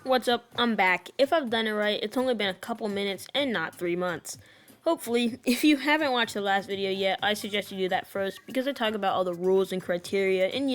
What's up? I'm back. If I've done it right, it's only been a couple minutes and not 3 months. Hopefully, if you haven't watched the last video yet, I suggest you do that first because I talk about all the rules and criteria and,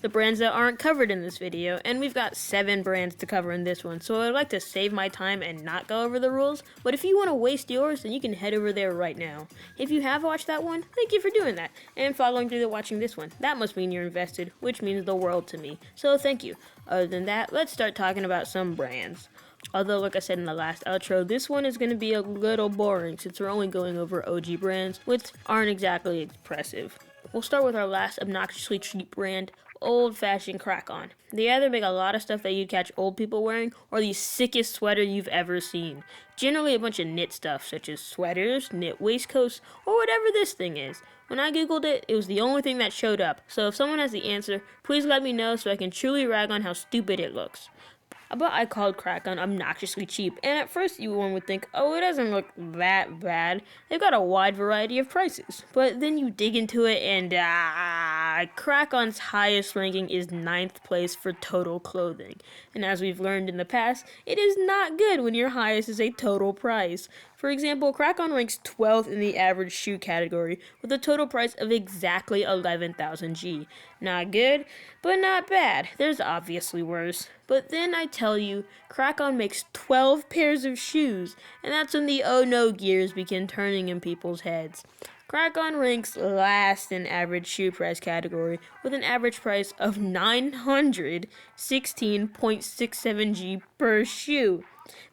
the brands that aren't covered in this video. And we've got 7 brands to cover in this one, so I'd like to save my time and not go over the rules. But if you want to waste yours, then you can head over there right now. If you have watched that one, thank you for doing that and following through to watching this one. That must mean you're invested, which means the world to me. So thank you. Other than that, let's start talking about some brands. Although, like I said in the last outro, this one is going to be a little boring since we're only going over OG brands, which aren't exactly impressive. We'll start with our last obnoxiously cheap brand, old-fashioned Krak-On. They either make a lot of stuff that you'd catch old people wearing, or the sickest sweater you've ever seen. Generally a bunch of knit stuff, such as sweaters, knit waistcoats, or whatever this thing is. When I googled it, it was the only thing that showed up, so if someone has the answer, please let me know so I can truly rag on how stupid it looks. But I called Krak-On obnoxiously cheap, and at first one would think, oh, it doesn't look that bad. They've got a wide variety of prices. But then you dig into it, and Krak-On's highest ranking is 9th place for total clothing. And as we've learned in the past, it is not good when your highest is a total price. For example, Krak-On ranks 12th in the average shoe category with a total price of exactly 11,000 G. Not good, but not bad. There's obviously worse. But then I tell you, Krak-On makes 12 pairs of shoes, and that's when the oh no gears begin turning in people's heads. Krak-On ranks last in average shoe price category with an average price of 916.67 G per shoe.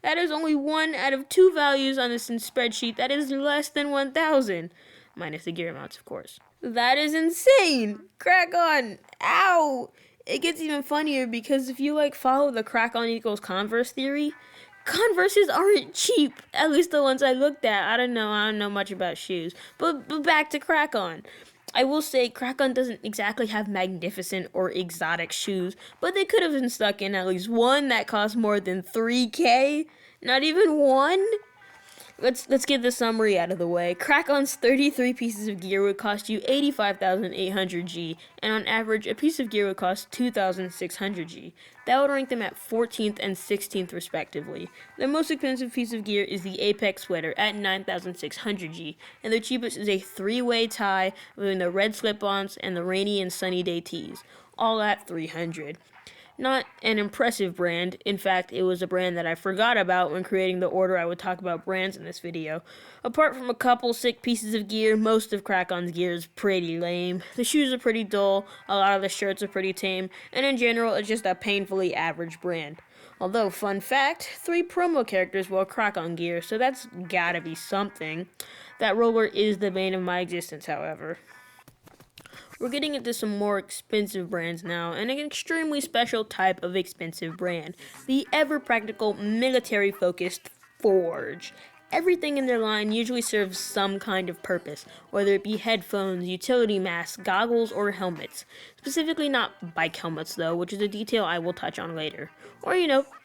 That is only 1 out of 2 values on this spreadsheet that is less than 1,000. Minus the gear amounts, of course. That is insane! Krak-On! Ow! It gets even funnier because if you follow the Krak-On equals Converse theory, Converses aren't cheap. At least the ones I looked at. I don't know much about shoes. But back to Krak-On. I will say Krak-On doesn't exactly have magnificent or exotic shoes, but they could have been stuck in at least one that cost more than 3K. Not even one? Let's get the summary out of the way. Krak-On's 33 pieces of gear would cost you 85,800 G, and on average, a piece of gear would cost 2,600 G. That would rank them at 14th and 16th respectively. Their most expensive piece of gear is the Apex sweater at 9,600 G, and their cheapest is a 3-way tie between the red slip-ons and the rainy and sunny day tees, all at 300. Not an impressive brand. In fact, it was a brand that I forgot about when creating the order I would talk about brands in this video. Apart from a couple sick pieces of gear, most of Krak-On's gear is pretty lame. The shoes are pretty dull, a lot of the shirts are pretty tame, and in general, it's just a painfully average brand. Although, fun fact, 3 promo characters wore Krak-On gear, so that's gotta be something. That roller is the bane of my existence, however. We're getting into some more expensive brands now, and an extremely special type of expensive brand, the ever-practical, military-focused Forge. Everything in their line usually serves some kind of purpose, whether it be headphones, utility masks, goggles, or helmets. Specifically not bike helmets though, which is a detail I will touch on later. Or,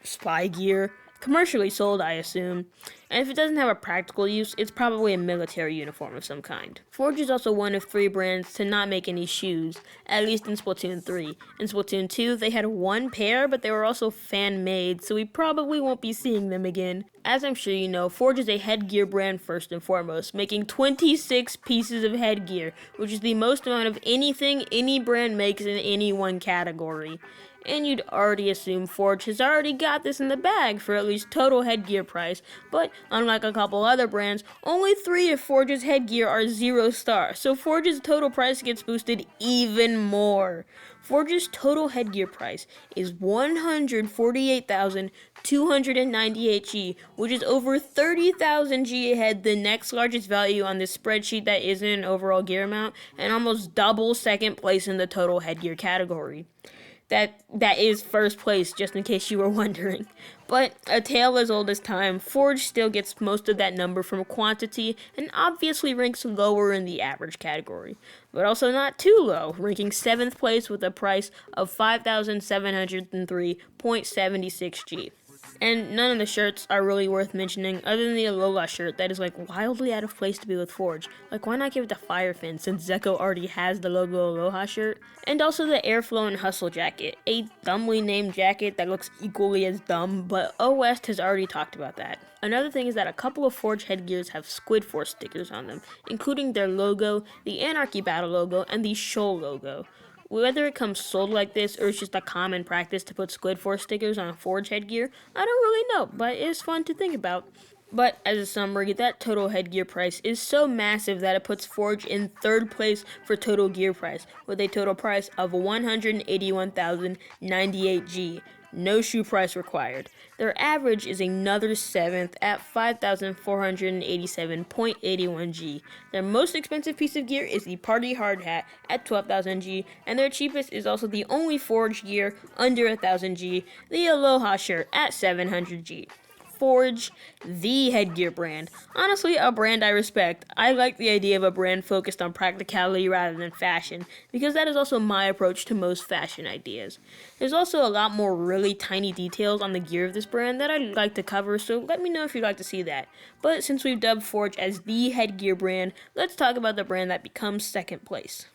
spy gear. Commercially sold, I assume. And if it doesn't have a practical use, it's probably a military uniform of some kind. Forge is also one of 3 brands to not make any shoes, at least in Splatoon 3. In Splatoon 2, they had 1 pair, but they were also fan-made, so we probably won't be seeing them again. As I'm sure you know, Forge is a headgear brand first and foremost, making 26 pieces of headgear, which is the most amount of anything any brand makes in any one category. And you'd already assume Forge has already got this in the bag for at least total headgear price, but unlike a couple other brands, only 3 of Forge's headgear are 0 star, so Forge's total price gets boosted even more. Forge's total headgear price is 148,298 G, which is over 30,000 G ahead, the next largest value on this spreadsheet that isn't an overall gear amount, and almost double second place in the total headgear category. That is first place, just in case you were wondering. But a tale as old as time, Forge still gets most of that number from quantity and obviously ranks lower in the average category. But also not too low, ranking 7th place with a price of 5,703.76 G. And none of the shirts are really worth mentioning other than the Alola shirt that is like wildly out of place to be with Forge. Like, why not give it to Firefin since Zeko already has the logo Aloha shirt? And also the Airflow and Hustle jacket, a dumbly named jacket that looks equally as dumb, but O West has already talked about that. Another thing is that a couple of Forge headgears have Squid Force stickers on them, including their logo, the Anarchy Battle logo, and the Shoal logo. Whether it comes sold like this or it's just a common practice to put Squid Force stickers on Forge headgear, I don't really know, but it's fun to think about. But as a summary, that total headgear price is so massive that it puts Forge in 3rd place for total gear price, with a total price of 181,098 G. No shoe price required. Their average is another 7th at 5,487.81 G. Their most expensive piece of gear is the Party Hard Hat at 12,000 G, and their cheapest is also the only Forge gear under 1,000 G, the Aloha shirt at 700 G. Forge, the headgear brand. Honestly, a brand I respect. I like the idea of a brand focused on practicality rather than fashion, because that is also my approach to most fashion ideas. There's also a lot more really tiny details on the gear of this brand that I'd like to cover, so let me know if you'd like to see that. But since we've dubbed Forge as the headgear brand, let's talk about the brand that becomes 2nd place.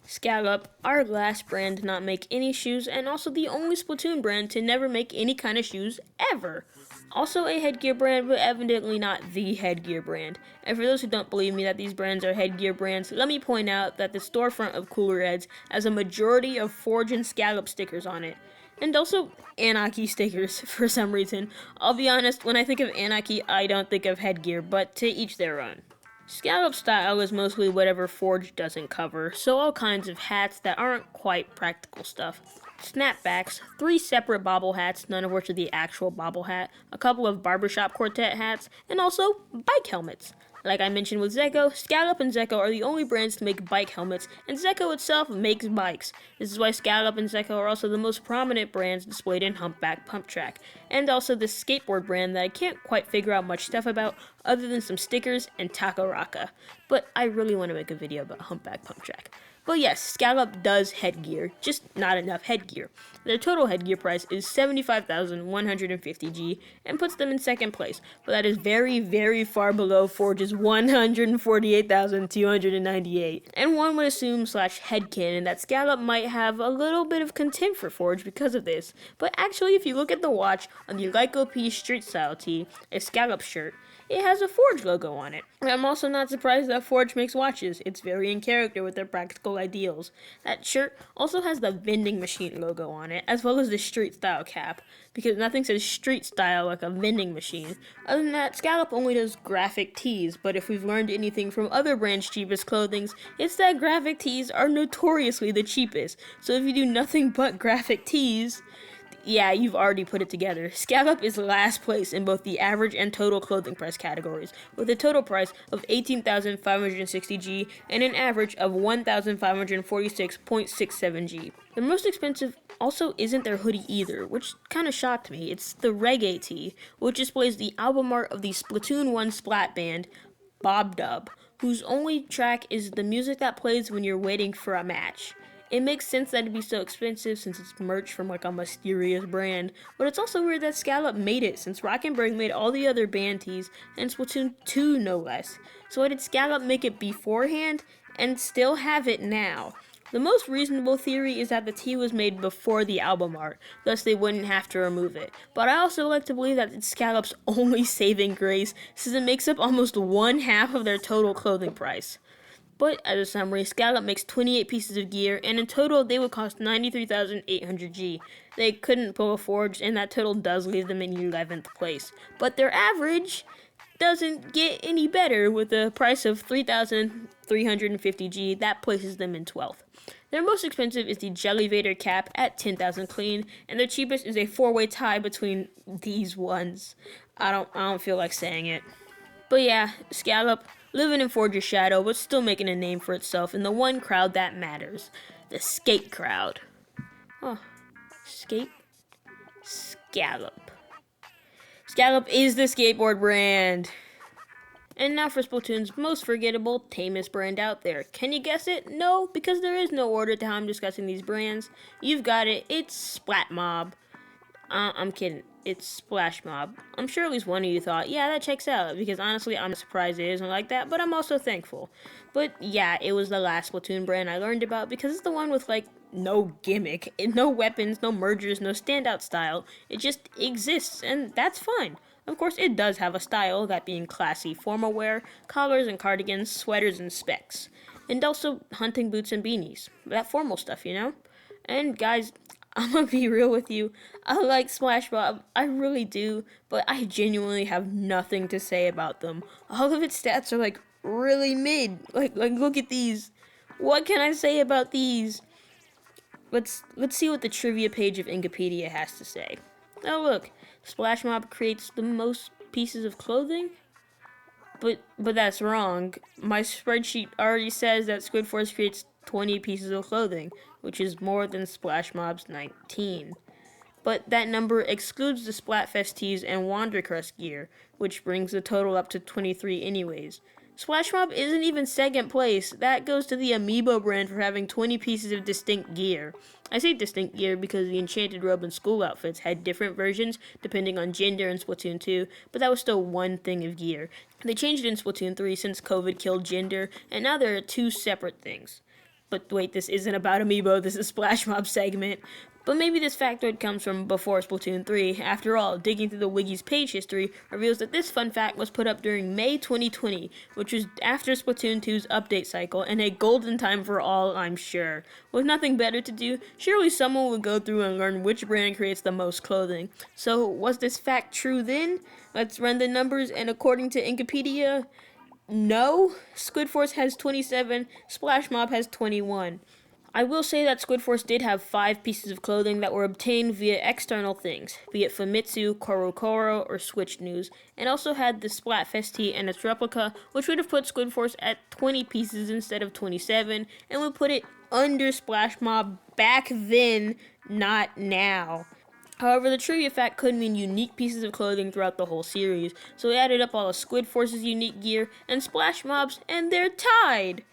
Skalop, our last brand to not make any shoes, and also the only Splatoon brand to never make any kind of shoes ever. Also a headgear brand, but evidently not the headgear brand. And for those who don't believe me that these brands are headgear brands, let me point out that the storefront of Cooler Heads has a majority of Forge and Skalop stickers on it. And also Anarchy stickers, for some reason. I'll be honest, when I think of Anarchy, I don't think of headgear, but to each their own. Skalop style is mostly whatever Forge doesn't cover, so all kinds of hats that aren't quite practical stuff. Snapbacks, 3 separate bobble hats, none of which are the actual bobble hat, a couple of barbershop quartet hats, and also bike helmets. Like I mentioned with Zeko, Skalop and Zeko are the only brands to make bike helmets, and Zeko itself makes bikes. This is why Skalop and Zeko are also the most prominent brands displayed in Humpback Pump Track, and also this skateboard brand that I can't quite figure out much stuff about other than some stickers and Takoroka. But I really want to make a video about Humpback Pump Track. But yes, Skalop does headgear, just not enough headgear. Their total headgear price is 75,150 G and puts them in 2nd place, but that is very, very far below Forge's 148,298. And one would assume / headcanon that Skalop might have a little bit of contempt for Forge because of this, but actually if you look at the watch on the Lyco-P Street Style tee, a Skalop shirt, it has a Forge logo on it. I'm also not surprised that Forge makes watches. It's very in character with their practical ideals. That shirt also has the vending machine logo on it, as well as the street style cap, because nothing says street style like a vending machine. Other than that, Skalop only does graphic tees, but if we've learned anything from other brands' cheapest clothings, it's that graphic tees are notoriously the cheapest. So if you do nothing but graphic tees, yeah, you've already put it together. Skalop is last place in both the average and total clothing price categories, with a total price of 18,560 G and an average of 1,546.67 G. The most expensive also isn't their hoodie either, which kind of shocked me. It's the Reggae tee, which displays the album art of the Splatoon 1 Splat band, Bob Dub, whose only track is the music that plays when you're waiting for a match. It makes sense that it'd be so expensive since it's merch from like a mysterious brand, but it's also weird that Skalop made it since Rock'n'Berg made all the other band tees and Splatoon 2 no less. So why did Skalop make it beforehand and still have it now? The most reasonable theory is that the tee was made before the album art, thus they wouldn't have to remove it. But I also like to believe that it's Skalop's only saving grace since it makes up almost 1/2 of their total clothing price. But as a summary, Skalop makes 28 pieces of gear, and in total they would cost 93,800 G. They couldn't pull a Forge, and that total does leave them in 11th place. But their average doesn't get any better with a price of 3,350 G. That places them in 12th. Their most expensive is the Jelly Vader cap at 10,000 clean, and their cheapest is a 4-way tie between these ones. I don't feel like saying it. But yeah, Skalop, living in Forge's shadow, but still making a name for itself in the one crowd that matters, the skate crowd. Oh, skate? Skalop. Skalop is the skateboard brand. And now for Splatoon's most forgettable, tamest brand out there. Can you guess it? No, because there is no order to how I'm discussing these brands. You've got it, it's Splat Mob. I'm kidding. It's Splash Mob. I'm sure at least one of you thought, yeah, that checks out, because honestly, I'm surprised it isn't like that, but I'm also thankful. But yeah, it was the last Splatoon brand I learned about because it's the one with, like, no gimmick, no weapons, no mergers, no standout style. It just exists, and that's fine. Of course, it does have a style, that being classy formal wear, collars and cardigans, sweaters and specs. And also hunting boots and beanies. That formal stuff, you know? And guys, I'm gonna be real with you. I like Splash Mob, I really do, but I genuinely have nothing to say about them. All of its stats are like really mid. Like look at these. What can I say about these? Let's see what the trivia page of Inkopedia has to say. Oh look, Splash Mob creates the most pieces of clothing. But that's wrong. My spreadsheet already says that Squid Force creates 20 pieces of clothing, which is more than Splash Mob's 19. But that number excludes the Splatfest tees and Wandercrest gear, which brings the total up to 23 anyways. Splash Mob isn't even second place. That goes to the Amiibo brand for having 20 pieces of distinct gear. I say distinct gear because the Enchanted Robe and school outfits had different versions depending on gender in Splatoon 2, but that was still one thing of gear. They changed it in Splatoon 3 since COVID killed gender, and now there are two separate things. But wait, this isn't about Amiibo, this is Splash Mob segment. But maybe this factoid comes from before Splatoon 3. After all, digging through the Wiki's page history reveals that this fun fact was put up during May 2020, which was after Splatoon 2's update cycle, and a golden time for all, I'm sure. With nothing better to do, surely someone would go through and learn which brand creates the most clothing. So, was this fact true then? Let's run the numbers, and according to Inkopedia, no, Squid Force has 27, Splash Mob has 21. I will say that Squid Force did have 5 pieces of clothing that were obtained via external things, be it Famitsu, Korokoro, or Switch News, and also had the Splatfest tee and its replica, which would have put Squid Force at 20 pieces instead of 27, and would put it under Splash Mob back then, not now. However, the trivia fact could mean unique pieces of clothing throughout the whole series, so we added up all of Squid Force's unique gear and Splash Mob's, and they're tied!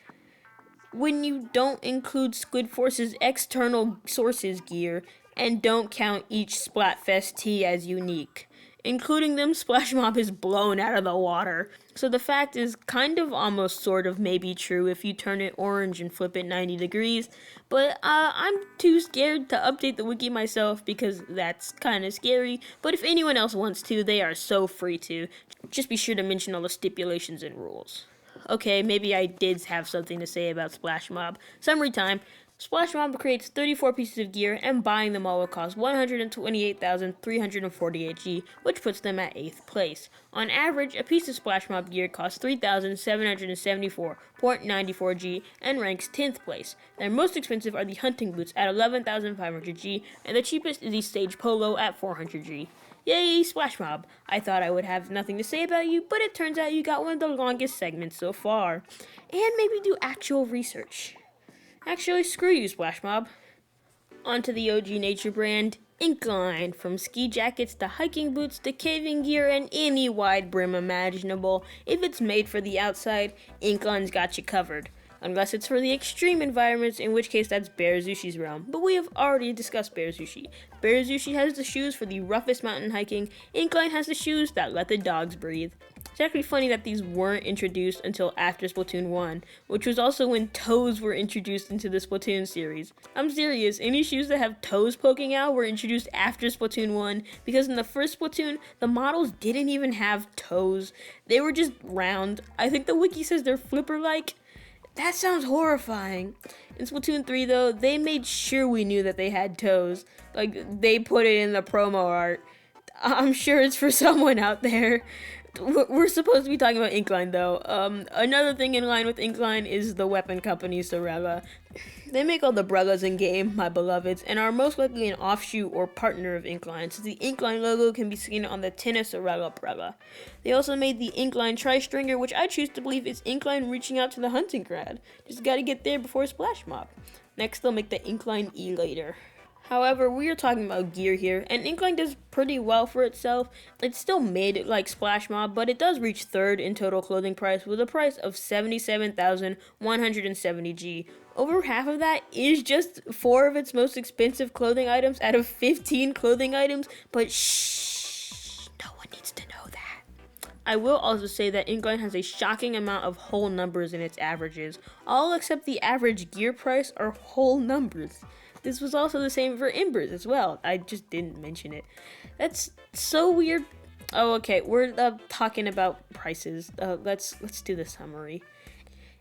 When you don't include Squid Force's external sources gear and don't count each Splatfest tee as unique. Including them, Splash Mob is blown out of the water. So the fact is kind of almost sort of maybe true if you turn it orange and flip it 90 degrees. But I'm too scared to update the wiki myself because that's kind of scary. But if anyone else wants to, they are so free to. Just be sure to mention all the stipulations and rules. Okay, maybe I did have something to say about Splash Mob. Summary time. Splash Mob creates 34 pieces of gear, and buying them all would cost 128,348 G, which puts them at 8th place. On average, a piece of Splash Mob gear costs 3,774.94 G and ranks 10th place. Their most expensive are the hunting boots at 11,500 G, and the cheapest is the stage polo at 400 G. Yay, Splash Mob! I thought I would have nothing to say about you, but it turns out you got one of the longest segments so far. And maybe do actual research. Actually, screw you, Splash Mob. Onto the OG nature brand, Inkline. From ski jackets to hiking boots to caving gear and any wide brim imaginable. If it's made for the outside, Inkline's got you covered. Unless it's for the extreme environments, in which case that's Bear Zushi's realm. But we have already discussed Bear Zushi. Bear Zushi has the shoes for the roughest mountain hiking. Inkline has the shoes that let the dogs breathe. It's actually funny that these weren't introduced until after Splatoon 1, which was also when toes were introduced into the Splatoon series. I'm serious, any shoes that have toes poking out were introduced after Splatoon 1, because in the first Splatoon, the models didn't even have toes. They were just round. I think the wiki says they're flipper-like. That sounds horrifying. In Splatoon 3, though, they made sure we knew that they had toes. Like, they put it in the promo art. I'm sure it's for someone out there. We're supposed to be talking about Inkline, though. Another thing in line with Inkline is the weapon company, Sorella. They make all the Brellas in game, my beloveds, and are most likely an offshoot or partner of Inkline, since the Inkline logo can be seen on the Tennis Sorella Brella. They also made the Inkline Tri-Stringer, which I choose to believe is Inkline reaching out to the hunting crowd. Just gotta get there before Splash Mob. Next, they'll make the Inkline E-Later. However, we are talking about gear here, and Inkline does pretty well for itself. It's still mid like Splash Mob, but it does reach 3rd in total clothing price with a price of 77,170 G, over half of that is just 4 of its most expensive clothing items out of 15 clothing items, but shh, no one needs to know that. I will also say that Inkline has a shocking amount of whole numbers in its averages. All except the average gear price are whole numbers. This was also the same for Embers as well. I just didn't mention it. That's so weird. Oh, okay, we're talking about prices. Let's do the summary.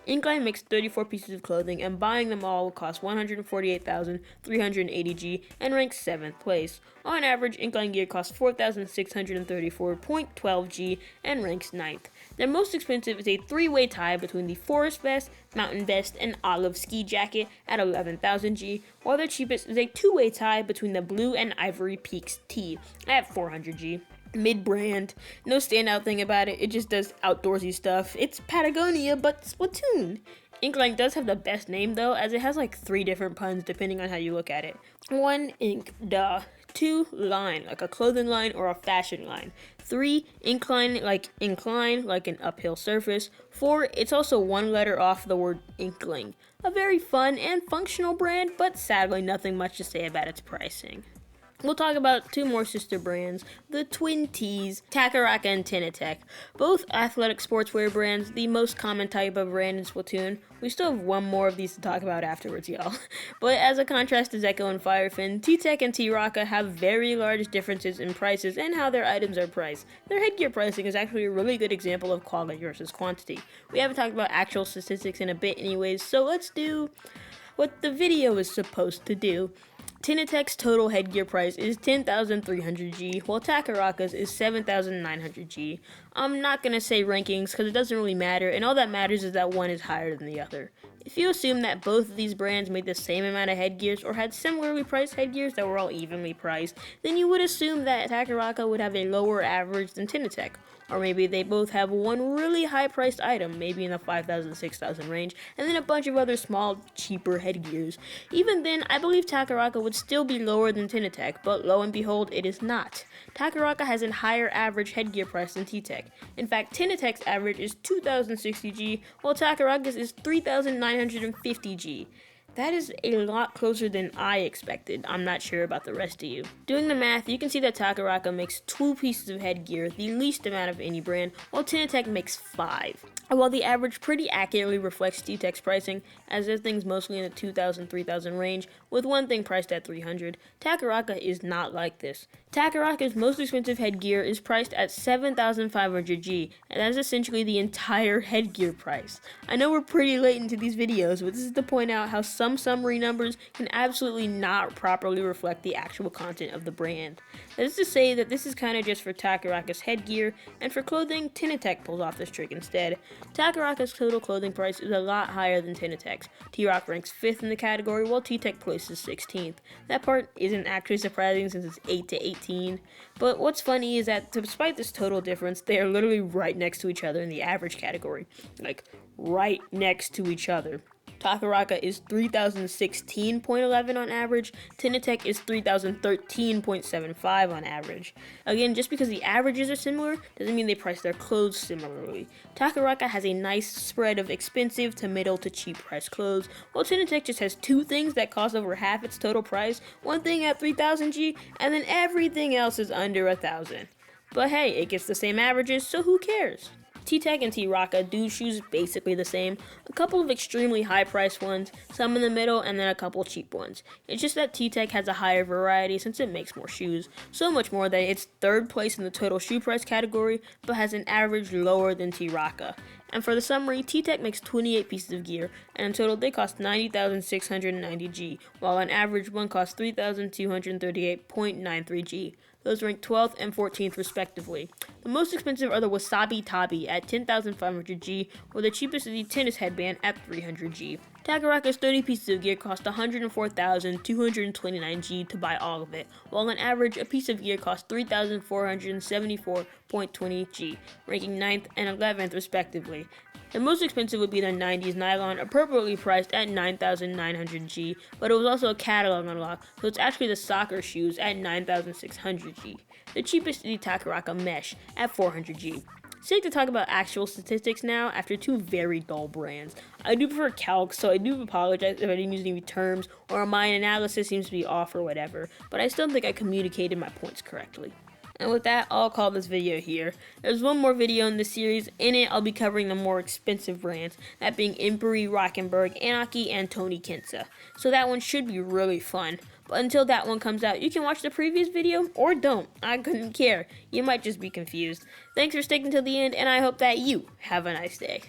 Inkline makes 34 pieces of clothing, and buying them all will cost 148,380 G and ranks 7th place. On average, Inkline gear costs 4,634.12 G and ranks 9th. Their most expensive is a 3-way tie between the Forest Vest, Mountain Vest, and Olive Ski Jacket at 11,000 G, while their cheapest is a 2-way tie between the Blue and Ivory Peaks tee at 400 G. Mid-brand, no standout thing about it, it just does outdoorsy stuff. It's Patagonia, but Splatoon. Inkline does have the best name though, as it has like 3 different puns depending on how you look at it. 1, ink, duh. 2, line, like a clothing line or a fashion line. 3, incline, like an uphill surface. 4, it's also 1 letter off the word inkling. A very fun and functional brand, but sadly nothing much to say about its pricing. We'll talk about 2 more sister brands, the twin T's, Takoroka and Tentatek. Both athletic sportswear brands, the most common type of brand in Splatoon. We still have 1 more of these to talk about afterwards, y'all. But as a contrast to Zeko and Firefin, T-Tech and T-Raka have very large differences in prices and how their items are priced. Their headgear pricing is actually a really good example of quality versus quantity. We haven't talked about actual statistics in a bit anyways, so let's do what the video is supposed to do. Tentatek's total headgear price is 10,300 G, while Takoroka's is 7,900 G. I'm not gonna say rankings because it doesn't really matter, and all that matters is that one is higher than the other. If you assume that both of these brands made the same amount of headgears or had similarly priced headgears that were all evenly priced, then you would assume that Takoroka would have a lower average than Tentatek. Or maybe they both have one really high-priced item, maybe in the 5,000 to 6,000 range, and then a bunch of other small, cheaper headgears. Even then, I believe Takoroka would still be lower than Tentatek, but lo and behold, it is not. Takoroka has a higher average headgear price than T-Tech. In fact, Tentatek's average is 2,060 G, while Takoroka's is 3,950 G. That is a lot closer than I expected. I'm not sure about the rest of you. Doing the math, you can see that Takoroka makes 2 pieces of headgear, the least amount of any brand, while Tentatek makes 5. And while the average pretty accurately reflects T-Tech's pricing, as their thing's mostly in the 2,000 3,000 range, with one thing priced at 300, Takoroka is not like this. Takoroka's most expensive headgear is priced at 7,500 G, and that is essentially the entire headgear price. I know we're pretty late into these videos, but this is to point out how some summary numbers can absolutely not properly reflect the actual content of the brand. That is to say that this is kind of just for Takoroka's headgear, and for clothing, Tentatek pulls off this trick instead. Takoroka's total clothing price is a lot higher than Tentatek's. T-Rock ranks 5th in the category, while T-Tech places 16th. That part isn't actually surprising since it's 8 to 18, but what's funny is that despite this total difference, they are literally right next to each other in the average category. Like, right next to each other. Takoroka is 3,016.11 on average, Tentatek is 3,013.75 on average. Again, just because the averages are similar, doesn't mean they price their clothes similarly. Takoroka has a nice spread of expensive to middle to cheap price clothes, while Tentatek just has 2 things that cost over half its total price, one thing at 3,000 G, and then everything else is under 1,000. But hey, it gets the same averages, so who cares? T-Tech and T-Raka do shoes basically the same, a couple of extremely high priced ones, some in the middle, and then a couple cheap ones. It's just that T-Tech has a higher variety since it makes more shoes, so much more that it's 3rd place in the total shoe price category, but has an average lower than T-Raka. And for the summary, T-Tech makes 28 pieces of gear, and in total they cost 90,690 G, while on average one costs 3,238.93 G. Those rank 12th and 14th respectively. The most expensive are the Wasabi Tabi at 10,500 G, while the cheapest is the tennis headband at 300 G. Takoroka's 30 pieces of gear cost 104,229 G to buy all of it, while on average a piece of gear costs 3,474.20 G, ranking 9th and 11th respectively. The most expensive would be the 90s nylon, appropriately priced at 9,900 G, but it was also a catalog unlock, so it's actually the soccer shoes at 9,600 G. The cheapest is the Takoroka mesh at 400 G. Safe to talk about actual statistics now after two very dull brands. I do prefer calc, so I do apologize if I didn't use any terms or my analysis seems to be off or whatever, but I still think I communicated my points correctly. And with that, I'll call this video here. There's one more video in this series. In it, I'll be covering the more expensive brands, that being Impery, Rockenberg, Anarchy, and Tony Kinsa. So that one should be really fun. But until that one comes out, you can watch the previous video, or don't. I couldn't care. You might just be confused. Thanks for sticking to the end, and I hope that you have a nice day.